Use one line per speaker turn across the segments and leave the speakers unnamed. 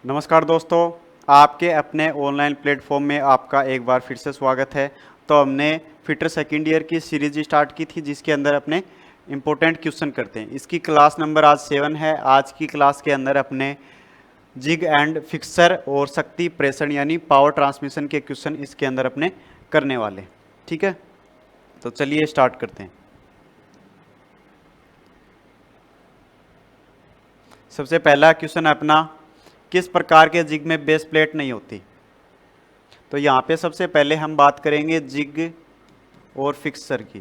नमस्कार दोस्तों, आपके अपने ऑनलाइन प्लेटफॉर्म में आपका एक बार फिर से स्वागत है। तो हमने फिटर सेकेंड ईयर की सीरीज स्टार्ट की थी जिसके अंदर अपने इम्पोर्टेंट क्वेश्चन करते हैं। इसकी क्लास नंबर आज 7 है। आज की क्लास के अंदर अपने जिग एंड फिक्सर और शक्ति प्रेषण यानी पावर ट्रांसमिशन के क्वेश्चन इसके अंदर अपने करने वाले। ठीक है, तो चलिए स्टार्ट करते हैं। सबसे पहला क्वेश्चन है अपना, किस प्रकार के जिग में बेस प्लेट नहीं होती। तो यहाँ पे सबसे पहले हम बात करेंगे जिग और फिक्सर की।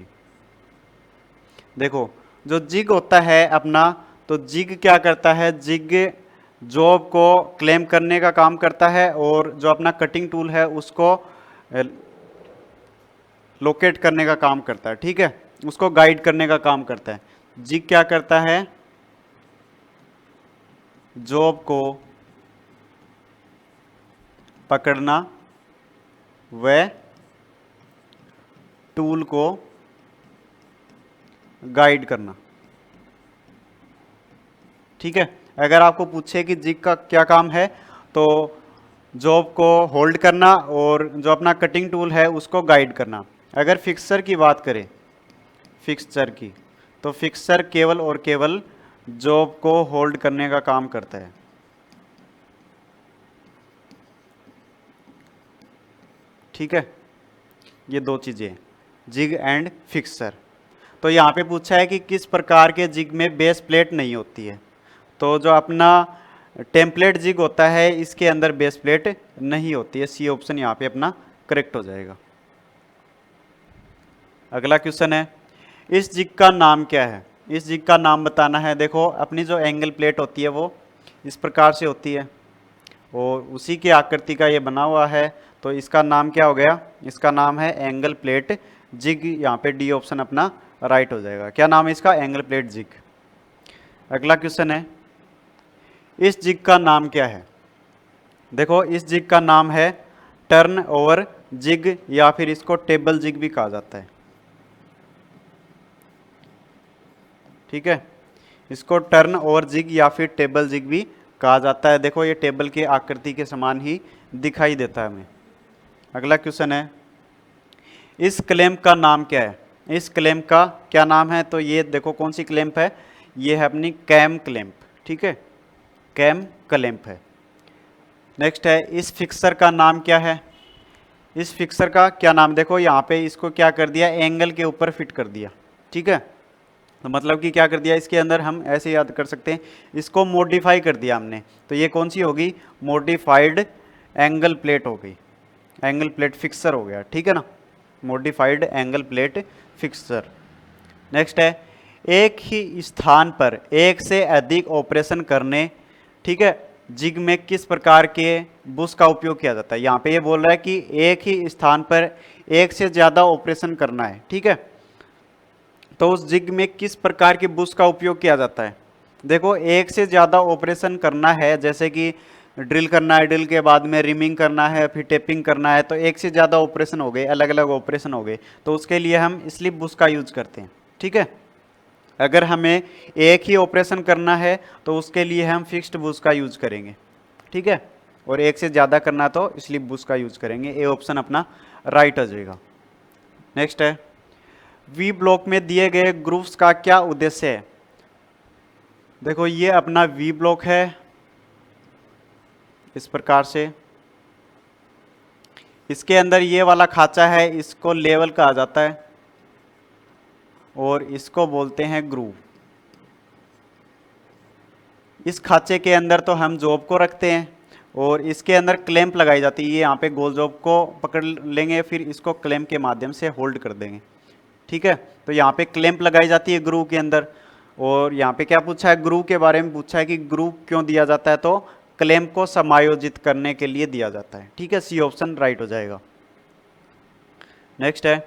देखो, जो जिग होता है अपना, तो जिग क्या करता है, जिग जॉब को क्लेम करने का काम करता है और जो अपना कटिंग टूल है उसको लोकेट करने का काम करता है। ठीक है, उसको गाइड करने का काम करता है। जिग क्या करता है, जॉब को पकड़ना व टूल को गाइड करना। ठीक है, अगर आपको पूछे कि जिग का क्या काम है, तो जॉब को होल्ड करना और जो अपना कटिंग टूल है उसको गाइड करना। अगर फिक्सर की बात करें, फिक्सर की, तो फिक्सर केवल और केवल जॉब को होल्ड करने का काम करता है। ठीक है, ये दो चीजें, जिग एंड फिक्सर। तो यहाँ पे पूछा है कि किस प्रकार के जिग में बेस प्लेट नहीं होती है। तो जो अपना टेम्पलेट जिग होता है इसके अंदर बेस प्लेट नहीं होती है। सी ऑप्शन यहाँ पे अपना करेक्ट हो जाएगा। अगला क्वेश्चन है, इस जिग का नाम क्या है। इस जिग का नाम बताना है। देखो, अपनी जो एंगल प्लेट होती है वो इस प्रकार से होती है और उसी की आकृति का ये बना हुआ है। तो इसका नाम क्या हो गया, इसका नाम है एंगल प्लेट जिग। यहाँ पे डी ऑप्शन अपना राइट हो जाएगा। क्या नाम है इसका, एंगल प्लेट जिग। अगला क्वेश्चन है, इस जिग का नाम क्या है। देखो, इस जिग का नाम है टर्न ओवर जिग या फिर इसको टेबल जिग भी कहा जाता है। ठीक है, इसको टर्न ओवर जिग या फिर टेबल जिग भी कहा जाता है। देखो, ये टेबल की आकृति के समान ही दिखाई देता है हमें। अगला क्वेश्चन है, इस क्लैंप का नाम क्या है। इस क्लैंप का क्या नाम है। तो ये देखो कौन सी क्लैंप है, ये है अपनी कैम क्लैंप। ठीक है, कैम क्लैंप है। नेक्स्ट है, इस फिक्सर का नाम क्या है। इस फिक्सर का क्या नाम, देखो यहाँ पे इसको क्या कर दिया, एंगल के ऊपर फिट कर दिया। ठीक है, तो मतलब कि क्या कर दिया, इसके अंदर हम ऐसे याद कर सकते हैं, इसको मॉडिफाई कर दिया हमने। तो ये कौन सी होगी, मॉडिफाइड एंगल प्लेट हो गई, एंगल प्लेट फिक्सर हो गया। ठीक है ना, modified angle plate fixer. Next है, एक ही स्थान पर एक से अधिक ऑपरेशन करने, ठीक है, जिग में किस प्रकार के बुश का उपयोग किया जाता है। यहाँ पे ये बोल रहा है कि एक ही स्थान पर एक से ज़्यादा ऑपरेशन करना है। ठीक है, तो उस जिग में किस प्रकार के बुश का उपयोग किया जाता है। देखो, एक से ज़्यादा ऑपरेशन करना है, जैसे कि ड्रिल करना है, ड्रिल के बाद में रिमिंग करना है, फिर टेपिंग करना है, तो एक से ज़्यादा ऑपरेशन हो गए, अलग अलग ऑपरेशन हो गए, तो उसके लिए हम स्लिप बुश का यूज करते हैं। ठीक है, अगर हमें एक ही ऑपरेशन करना है तो उसके लिए हम फिक्स्ड बुश का यूज करेंगे। ठीक है, और एक से ज़्यादा करना तो स्लिप बुश का यूज करेंगे। ए ऑप्शन अपना राइट आ जाएगा। नेक्स्ट है, वी ब्लॉक में दिए गए ग्रुप्स का क्या उद्देश्य है। देखो, ये अपना वी ब्लॉक है इस प्रकार से, इसके अंदर ये वाला खांचा है, इसको लेवल कहा जाता है और इसको बोलते हैं ग्रूव। इस खांचे के अंदर तो हम जॉब को रखते हैं और इसके अंदर क्लैंप लगाई जाती है। ये यहाँ पे गोल जॉब को पकड़ लेंगे, फिर इसको क्लैंप के माध्यम से होल्ड कर देंगे। ठीक है, तो यहाँ पे क्लैंप लगाई जाती है ग्रूव के अंदर। और यहाँ पे क्या पूछा है, ग्रूव के बारे में पूछा है कि ग्रूव क्यों दिया जाता है, तो क्लैंप को समायोजित करने के लिए दिया जाता है। ठीक है, सी ऑप्शन राइट हो जाएगा। नेक्स्ट है,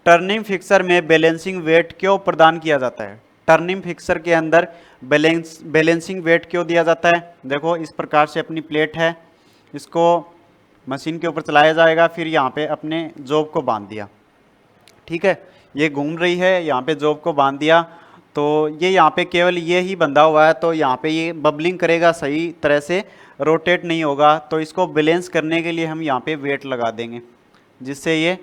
टर्निंग फिक्सर में बैलेंसिंग वेट क्यों प्रदान किया जाता है। टर्निंग फिक्सर के अंदर बैलेंसिंग वेट क्यों दिया जाता है। देखो, इस प्रकार से अपनी प्लेट है, इसको मशीन के ऊपर चलाया जाएगा, फिर यहाँ पे अपने जॉब को बांध दिया। ठीक है, ये घूम रही है, यहाँ पे जॉब को बांध दिया, तो ये यहाँ पे केवल ये ही बंधा हुआ है, तो यहाँ पे ये बबलिंग करेगा, सही तरह से रोटेट नहीं होगा। तो इसको बैलेंस करने के लिए हम यहाँ पे वेट लगा देंगे, जिससे ये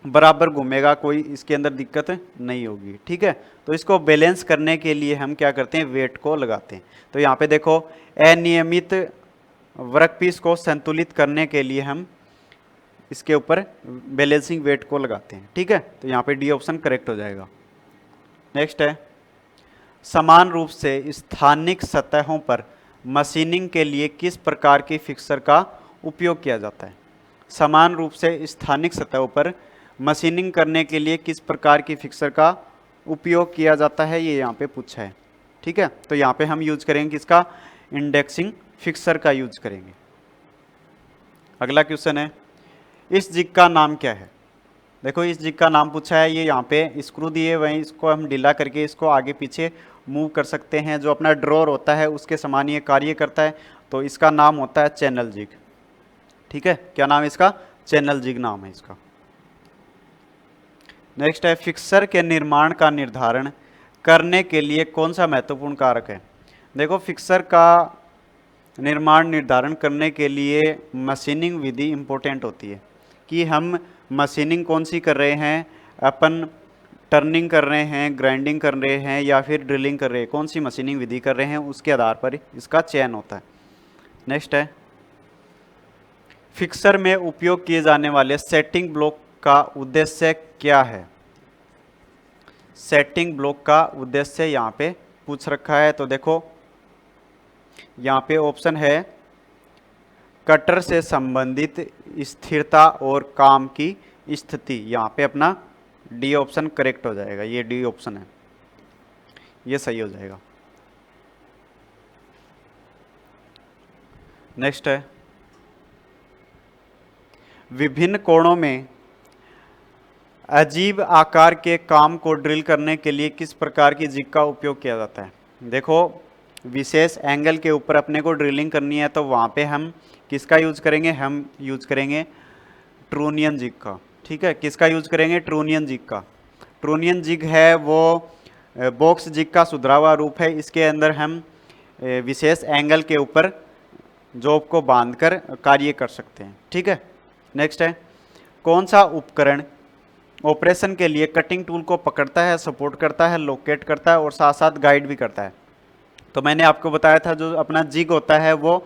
बराबर घूमेगा, कोई इसके अंदर दिक्कत नहीं होगी। ठीक है, तो इसको बैलेंस करने के लिए हम क्या करते हैं, वेट को लगाते हैं। तो यहाँ पे देखो, अनियमित वर्कपीस को संतुलित करने के लिए हम इसके ऊपर बैलेंसिंग वेट को लगाते हैं। ठीक है, तो यहाँ पे डी ऑप्शन करेक्ट हो जाएगा। नेक्स्ट है, समान रूप से स्थानिक सतहों पर मशीनिंग के लिए किस प्रकार की फिक्सर का उपयोग किया जाता है। समान रूप से स्थानिक सतहों पर मशीनिंग करने के लिए किस प्रकार की फिक्सर का उपयोग किया जाता है, ये यहाँ पे पूछा है। ठीक है, तो यहाँ पे हम यूज करेंगे किसका, इंडेक्सिंग फिक्सर का यूज करेंगे। अगला क्वेश्चन है, इस जिग का नाम क्या है। देखो, इस जिग का नाम पूछा है, ये यहाँ पे स्क्रू दिए हुए हैं, इसको हम ढीला करके इसको आगे पीछे मूव कर सकते हैं। जो अपना ड्रॉर होता है उसके समान ये कार्य करता है, तो इसका नाम होता है चैनल जिग। ठीक है, क्या नाम है इसका, चैनल जिग नाम है इसका। नेक्स्ट है, फिक्सर के निर्माण का निर्धारण करने के लिए कौन सा महत्वपूर्ण कारक है। देखो, फिक्सर का निर्माण निर्धारण करने के लिए मशीनिंग विधि इंपॉर्टेंट होती है, कि हम मशीनिंग कौन सी कर रहे हैं, अपन टर्निंग कर रहे हैं, ग्राइंडिंग कर रहे हैं, या फिर ड्रिलिंग कर रहे हैं, कौन सी मशीनिंग विधि कर रहे हैं, उसके आधार पर इसका चयन होता है। नेक्स्ट है, फिक्सर में उपयोग किए जाने वाले सेटिंग ब्लॉक का उद्देश्य क्या है। सेटिंग ब्लॉक का उद्देश्य यहाँ पे पूछ रखा है, तो देखो यहाँ पे ऑप्शन है, कटर से संबंधित स्थिरता और काम की स्थिति। यहाँ पे अपना डी ऑप्शन करेक्ट हो जाएगा, ये डी ऑप्शन है, ये सही हो जाएगा। नेक्स्ट है, विभिन्न कोणों में अजीब आकार के काम को ड्रिल करने के लिए किस प्रकार की जिग का उपयोग किया जाता है। देखो, विशेष एंगल के ऊपर अपने को ड्रिलिंग करनी है, तो वहाँ पे हम किसका यूज करेंगे, हम यूज करेंगे ट्रूनियन जिग का। ठीक है, किसका यूज करेंगे, ट्रूनियन जिग का। ट्रूनियन जिग है वो बॉक्स जिग का सुधरा हुआ रूप है। इसके अंदर हम विशेष एंगल के ऊपर जॉब को बांधकर कार्य कर सकते हैं। ठीक है, नेक्स्ट है, कौन सा उपकरण ऑपरेशन के लिए कटिंग टूल को पकड़ता है, सपोर्ट करता है, लोकेट करता है और साथ साथ गाइड भी करता है। तो मैंने आपको बताया था, जो अपना जिग होता है वो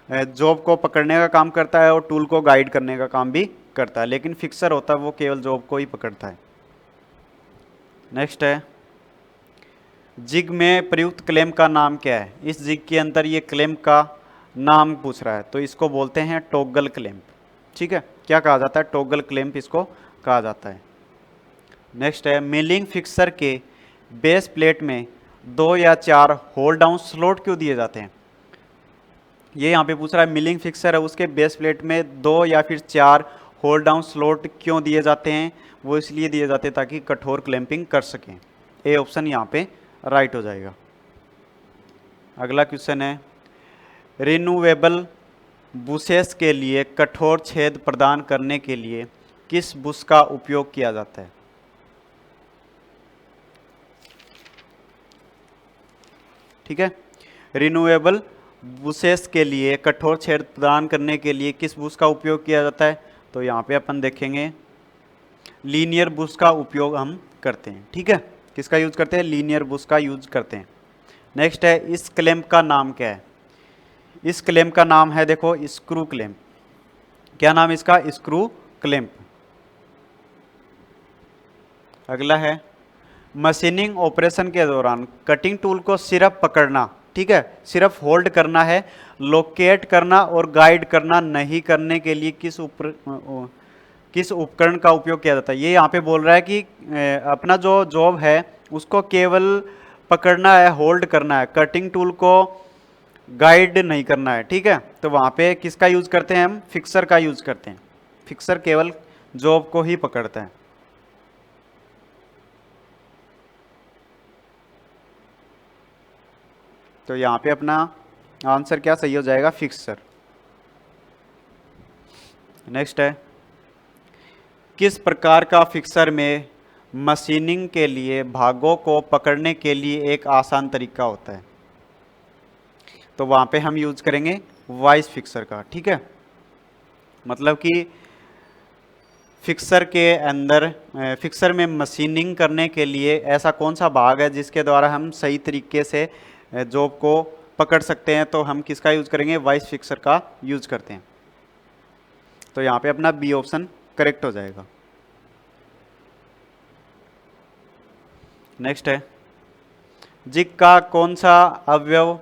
जॉब को पकड़ने का काम करता है और टूल को गाइड करने का काम भी करता है, लेकिन फिक्सर होता है वो केवल जॉब को ही पकड़ता है। नेक्स्ट है, जिग में प्रयुक्त क्लैंप का नाम क्या है। इस जिग के अंदर ये क्लैंप का नाम पूछ रहा है, तो इसको बोलते हैं टॉगल क्लैंप। ठीक है, क्या कहा जाता है, टॉगल क्लैंप इसको कहा जाता है। नेक्स्ट है, मिलिंग फिक्सर के बेस प्लेट में 2 या 4 होल्ड डाउन स्लॉट क्यों दिए जाते हैं। ये यहाँ पे पूछ रहा है, मिलिंग फिक्सर है उसके बेस प्लेट में 2 या फिर 4 होल्ड डाउन स्लॉट क्यों दिए जाते हैं। वो इसलिए दिए जाते हैं ताकि कठोर क्लैंपिंग कर सकें। ए ऑप्शन यहाँ पे राइट हो जाएगा। अगला क्वेश्चन है, रिन्यूएबल बुशेस के लिए कठोर छेद प्रदान करने के लिए किस बुश का उपयोग किया जाता है। ठीक है, रिन्यूएबल बुशेस के लिए कठोर छेद प्रदान करने के लिए किस बुश का उपयोग किया जाता है। तो यहाँ पे अपन देखेंगे लीनियर बुश का उपयोग हम करते हैं। ठीक है, किसका यूज करते हैं, लीनियर बुश का यूज करते हैं। नेक्स्ट है, इस क्लैंप का नाम क्या है। इस क्लैंप का नाम है, देखो, स्क्रू क्लैंप। क्या नाम है इसका, स्क्रू क्लैंप। अगला है, मशीनिंग ऑपरेशन के दौरान कटिंग टूल को सिर्फ पकड़ना, ठीक है, सिर्फ होल्ड करना है, लोकेट करना और गाइड करना नहीं करने के लिए किस उपकरण का उपयोग किया जाता है। ये यहाँ पे बोल रहा है कि अपना जो जॉब है उसको केवल पकड़ना है, होल्ड करना है, कटिंग टूल को गाइड नहीं करना है। ठीक है, तो वहाँ पे किसका यूज करते हैं हम, फिक्सर का यूज करते हैं। फिक्सर केवल जॉब को ही पकड़ता है। तो यहाँ पे अपना आंसर क्या सही हो जाएगा, फिक्सर। नेक्स्ट है, किस प्रकार का फिक्सर में मशीनिंग के लिए भागों को पकड़ने के लिए एक आसान तरीका होता है, तो वहाँ पे हम यूज करेंगे वाइस फिक्सर का। ठीक है, मतलब कि फिक्सर के अंदर फिक्सर में मशीनिंग करने के लिए ऐसा कौन सा भाग है जिसके द्वारा हम सही तरीके से जॉब को पकड़ सकते हैं, तो हम किसका यूज करेंगे, वाइस फिक्सर का यूज करते हैं। तो यहाँ पे अपना बी ऑप्शन करेक्ट हो जाएगा। नेक्स्ट है, जिग का कौन सा अवयव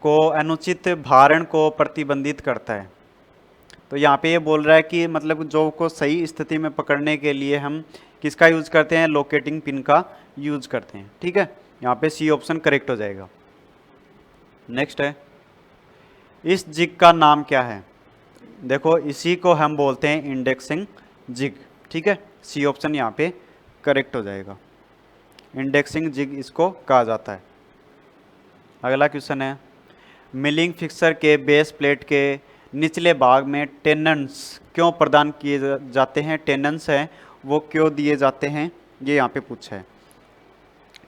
को अनुचित भारण को प्रतिबंधित करता है। तो यहाँ पे ये बोल रहा है कि मतलब जॉब को सही स्थिति में पकड़ने के लिए हम किसका यूज करते हैं, लोकेटिंग पिन का यूज करते हैं। ठीक है, यहाँ पे सी ऑप्शन करेक्ट हो जाएगा। नेक्स्ट है, इस जिग का नाम क्या है। देखो इसी को हम बोलते हैं इंडेक्सिंग जिग। ठीक है, सी ऑप्शन यहाँ पे करेक्ट हो जाएगा, इंडेक्सिंग जिग इसको कहा जाता है। अगला क्वेश्चन है, मिलिंग फिक्सर के बेस प्लेट के निचले भाग में टेनेंट्स क्यों प्रदान किए जाते हैं, टेनेंट्स हैं वो क्यों दिए जाते हैं, ये यहाँ पे पूछा है।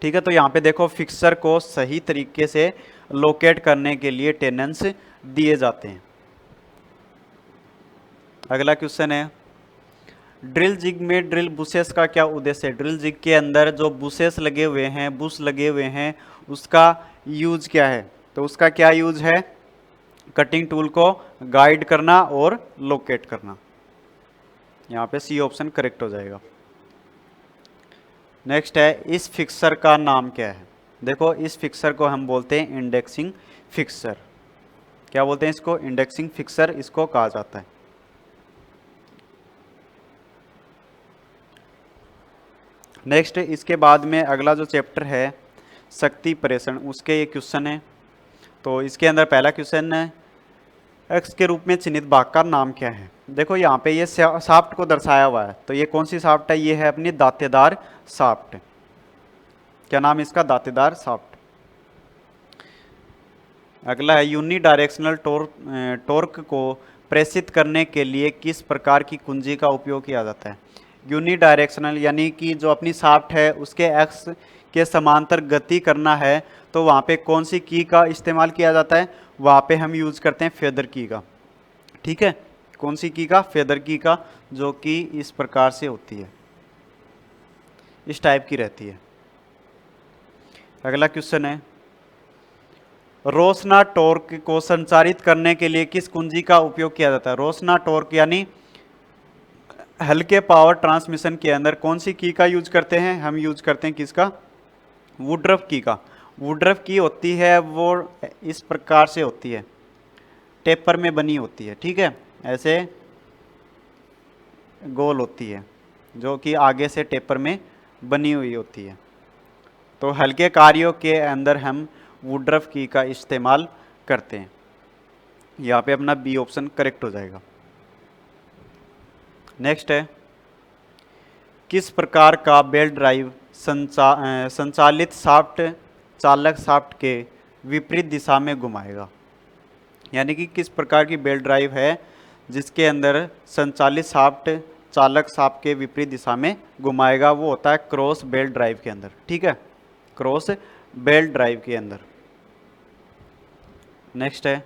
ठीक है, तो यहाँ पे देखो फिक्सर को सही तरीके से लोकेट करने के लिए टेनेंट्स दिए जाते हैं। अगला क्वेश्चन है, ड्रिल जिग में ड्रिल बुशेस का क्या उद्देश्य है। ड्रिल जिग के अंदर जो बुशेस लगे हुए हैं, बुश लगे हुए हैं, उसका यूज क्या है। तो उसका क्या यूज है, कटिंग टूल को गाइड करना और लोकेट करना। यहाँ पे सी ऑप्शन करेक्ट हो जाएगा। नेक्स्ट है, इस फिक्सर का नाम क्या है। देखो इस फिक्सर को हम बोलते हैं इंडेक्सिंग फिक्सर। क्या बोलते हैं इसको, इंडेक्सिंग फिक्सर इसको कहा जाता है। नेक्स्ट इसके बाद में अगला जो चैप्टर है शक्ति प्रेषण, उसके ये क्वेश्चन है। तो इसके अंदर पहला क्वेश्चन है, एक्स के रूप में चिन्हित भाग का नाम क्या है। देखो यहाँ पे ये शाफ्ट को दर्शाया हुआ है, तो ये कौन सी शाफ्ट है, ये है अपनी दांतेदार शाफ्ट। क्या नाम है इसका, दांतेदार शाफ्ट। अगला है, यूनी डायरेक्शनल टॉर्क को प्रेषित करने के लिए किस प्रकार की कुंजी का उपयोग किया जाता है। यूनी डायरेक्शनल यानी कि जो अपनी शाफ्ट है उसके एक्स के समांतर गति करना है, तो वहाँ पे कौन सी की का इस्तेमाल किया जाता है, वहाँ पे हम यूज करते हैं फेदर की का। ठीक है, कौन सी की का, फेदर की का, जो कि इस प्रकार से होती है, इस टाइप की रहती है। अगला क्वेश्चन है, रोशना टॉर्क को संचारित करने के लिए किस कुंजी का उपयोग किया जाता है। रोशना टॉर्क यानी हल्के पावर ट्रांसमिशन के अंदर कौन सी की का यूज करते हैं, हम यूज करते हैं किसका, वुडरफ की का। वुडरफ की होती है वो इस प्रकार से होती है, टेपर में बनी होती है। ठीक है, ऐसे गोल होती है, जो कि आगे से टेपर में बनी हुई होती है। तो हल्के कार्यों के अंदर हम वुडरफ की का इस्तेमाल करते हैं। यहाँ पे अपना बी ऑप्शन करेक्ट हो जाएगा। नेक्स्ट है, किस प्रकार का बेल्ट ड्राइव संचालित शाफ्ट चालक शाफ्ट के विपरीत दिशा में घुमाएगा। यानी कि किस प्रकार की बेल्ट ड्राइव है जिसके अंदर संचालित शाफ्ट चालक शाफ्ट के विपरीत दिशा में घुमाएगा, वो होता है क्रॉस बेल्ट ड्राइव के अंदर। ठीक है, क्रॉस बेल्ट ड्राइव के अंदर। नेक्स्ट है,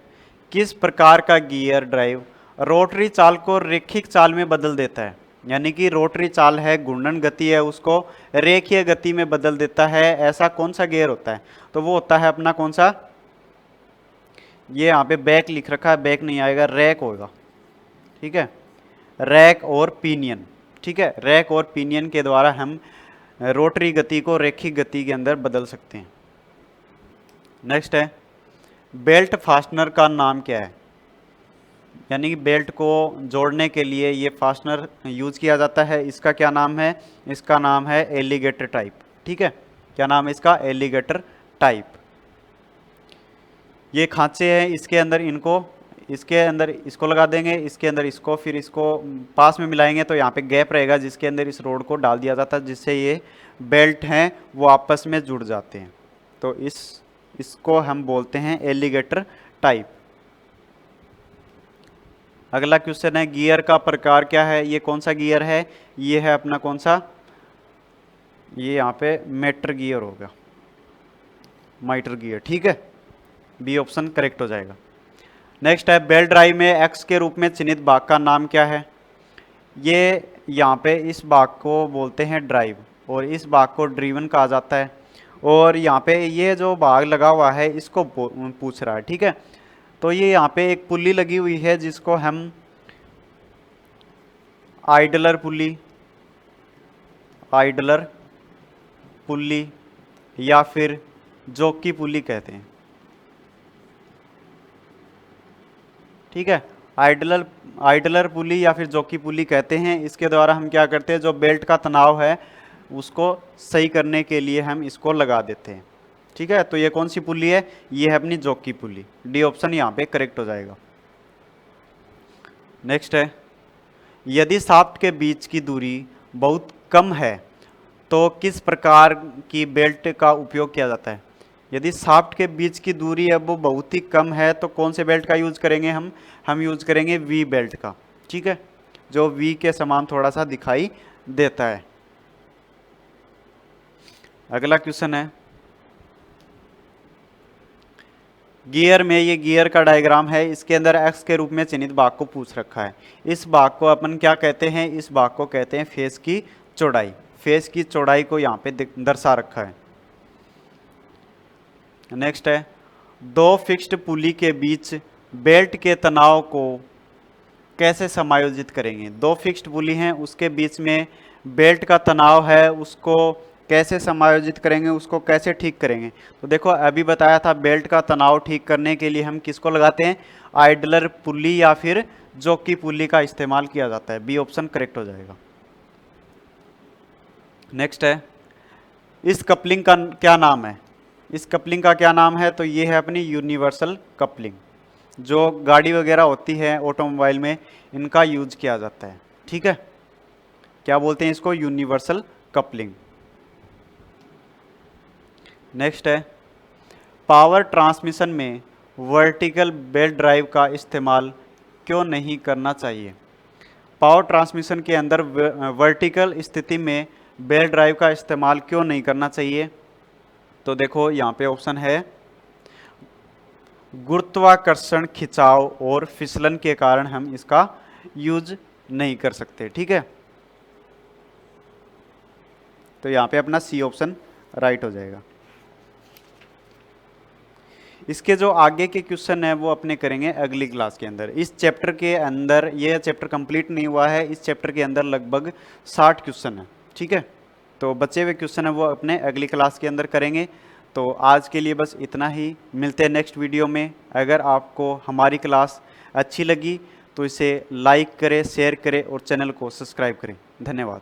किस प्रकार का गियर ड्राइव रोटरी चाल को रेखिक चाल में बदल देता है। यानी कि रोटरी चाल है, घूर्णन गति है, उसको रेखीय गति में बदल देता है। ऐसा कौन सा गियर होता है, तो वो होता है अपना कौन सा, ये यहाँ पे बैक लिख रखा है, बैक नहीं आएगा, रैक होगा। ठीक है, रैक और पिनियन। ठीक है, रैक और पिनियन के द्वारा हम रोटरी गति को रेखिक गति के अंदर बदल सकते हैं। नेक्स्ट है, बेल्ट फास्टनर का नाम क्या है। यानी कि बेल्ट को जोड़ने के लिए ये फास्टनर यूज किया जाता है, इसका क्या नाम है, इसका नाम है एलिगेटर टाइप। ठीक है, क्या नाम है इसका, एलिगेटर टाइप। ये खांचे हैं, इसके अंदर इसके अंदर इसको लगा देंगे, इसके अंदर इसको, फिर इसको पास में मिलाएंगे, तो यहाँ पे गैप रहेगा जिसके अंदर इस रोड को डाल दिया जाता है, जिससे ये बेल्ट हैं वो आपस में जुड़ जाते हैं। तो इसको हम बोलते हैं एलिगेटर टाइप। अगला क्वेश्चन है, गियर का प्रकार क्या है। ये कौन सा गियर है, ये है अपना कौन सा, ये यहाँ पे मेटर गियर होगा, माइटर गियर, ठीक है। बी ऑप्शन करेक्ट हो जाएगा। नेक्स्ट है बेल्ट ड्राइव में एक्स के रूप में चिन्हित भाग का नाम क्या है। ये यहाँ पे इस भाग को बोलते हैं ड्राइव और इस भाग को ड्रीवन कहा जाता है। और यहाँ पे ये जो भाग लगा हुआ है इसको पूछ रहा है, ठीक है। तो ये यहाँ पे एक पुल्ली लगी हुई है जिसको हम आइडलर पुल्ली या फिर जॉकी पुल्ली कहते हैं, ठीक है। आइडलर पुली या फिर जॉकी पुली कहते हैं। इसके द्वारा हम क्या करते हैं, जो बेल्ट का तनाव है उसको सही करने के लिए हम इसको लगा देते हैं, ठीक है। तो ये कौन सी पुली है, ये है अपनी जॉकी पुली। डी ऑप्शन यहाँ पे करेक्ट हो जाएगा। नेक्स्ट है यदि शाफ्ट के बीच की दूरी बहुत कम है तो किस प्रकार की बेल्ट का उपयोग किया जाता है। यदि शाफ्ट के बीच की दूरी है वो बहुत ही कम है तो कौन से बेल्ट का यूज करेंगे हम यूज करेंगे वी बेल्ट का, ठीक है, जो वी के समान थोड़ा सा दिखाई देता है। अगला क्वेश्चन है गियर में, ये गियर का डायग्राम है, इसके अंदर एक्स के रूप में चिन्हित भाग को पूछ रखा है। इस भाग को अपन क्या कहते हैं, इस भाग को कहते हैं फेस की चौड़ाई। फेस की चौड़ाई को यहाँ पे दर्शा रखा है। नेक्स्ट है दो फिक्स्ड पुली के बीच बेल्ट के तनाव को कैसे समायोजित करेंगे। दो फिक्स्ड पुली हैं उसके बीच में बेल्ट का तनाव है, उसको कैसे समायोजित करेंगे, उसको कैसे ठीक करेंगे। तो देखो अभी बताया था बेल्ट का तनाव ठीक करने के लिए हम किसको लगाते हैं, आइडलर पुली या फिर जॉकी पुली का इस्तेमाल किया जाता है। बी ऑप्शन करेक्ट हो जाएगा। नेक्स्ट है इस कपलिंग का क्या नाम है। इस कपलिंग का क्या नाम है, तो ये है अपनी यूनिवर्सल कपलिंग। जो गाड़ी वगैरह होती है ऑटोमोबाइल में इनका यूज किया जाता है, ठीक है। क्या बोलते हैं इसको, यूनिवर्सल कपलिंग। नेक्स्ट है पावर ट्रांसमिशन में वर्टिकल बेल्ट ड्राइव का इस्तेमाल क्यों नहीं करना चाहिए। पावर ट्रांसमिशन के अंदर वर्टिकल स्थिति में बेल्ट ड्राइव का इस्तेमाल क्यों नहीं करना चाहिए। तो देखो यहाँ पे ऑप्शन है गुरुत्वाकर्षण, खिंचाव और फिसलन के कारण हम इसका यूज नहीं कर सकते, ठीक है। तो यहाँ पे अपना सी ऑप्शन राइट हो जाएगा। इसके जो आगे के क्वेश्चन है वो अपने करेंगे अगली क्लास के अंदर। इस चैप्टर के अंदर, ये चैप्टर कंप्लीट नहीं हुआ है, इस चैप्टर के अंदर लगभग 60 क्वेश्चन है, ठीक है। तो बचे हुए क्वेश्चन है वो अपने अगली क्लास के अंदर करेंगे। तो आज के लिए बस इतना ही, मिलते हैं नेक्स्ट वीडियो में। अगर आपको हमारी क्लास अच्छी लगी तो इसे लाइक करें, शेयर करें और चैनल को सब्सक्राइब करें। धन्यवाद।